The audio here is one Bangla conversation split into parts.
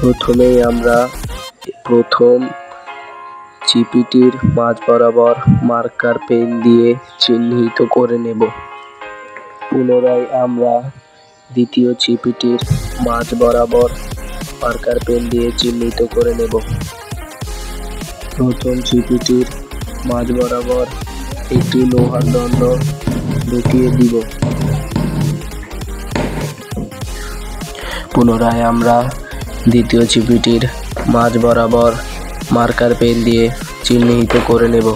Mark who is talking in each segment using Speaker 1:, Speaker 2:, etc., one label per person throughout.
Speaker 1: প্রথমেই আমরা প্রথম চিপিটির মাঝ বরাবর মার্কার পেন দিয়ে চিহ্নিত করে নেব। পুনরায় আমরা দ্বিতীয় চিপিটির মাঝ বরাবর মার্কার পেন দিয়ে চিহ্নিত করে নেব। প্রথম চিপিটির মাঝ বরাবর একটি লোহার দণ্ড ঢুকিয়ে দিব। পুনরায় আমরা দ্বিতীয় চিপিটির মাঝ বরাবর মার্কার পেন দিয়ে চিহ্নিত করে নেব।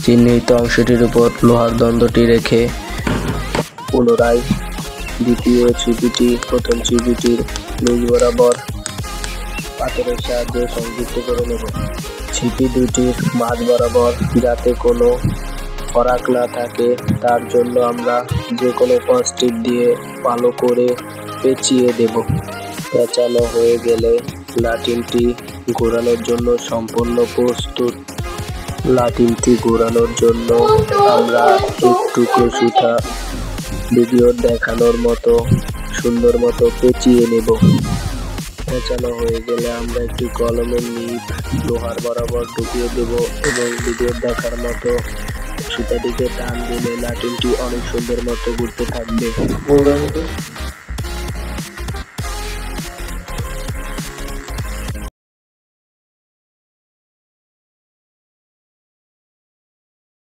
Speaker 1: চিহ্নিত অংশটির উপর লোহার দণ্ডটি রেখে পুনরায় দ্বিতীয় চিপিটি প্রথম চিপিটির নিচ বরাবর পাথরের সাহায্যে সংযুক্ত করে নেব। চিপি দুটির মাঝ বরাবর যাতে কোনো ফারাক না থাকে তার জন্য আমরা যে কোনো কষ্টিপ দিয়ে ভালো করে পেঁচিয়ে দেব। পেঁচানো হয়ে গেলে লাটিমটি ঘোরানোর জন্য সম্পূর্ণ প্রস্তুত। লাটিমটি ঘোরানোর জন্য আমরা একটু সুতা ভিডিও দেখানোর মতো সুন্দর মতো পেঁচিয়ে নেব। পেঁচানো হয়ে গেলে আমরা একটি কলমের নিব লোহার বরাবর ঢুকিয়ে দেব এবং ভিডিও দেখার মতো সুতাটিকে টান দিলে লাটিমটি অনেক সুন্দর মতো ঘুরতে থাকবে।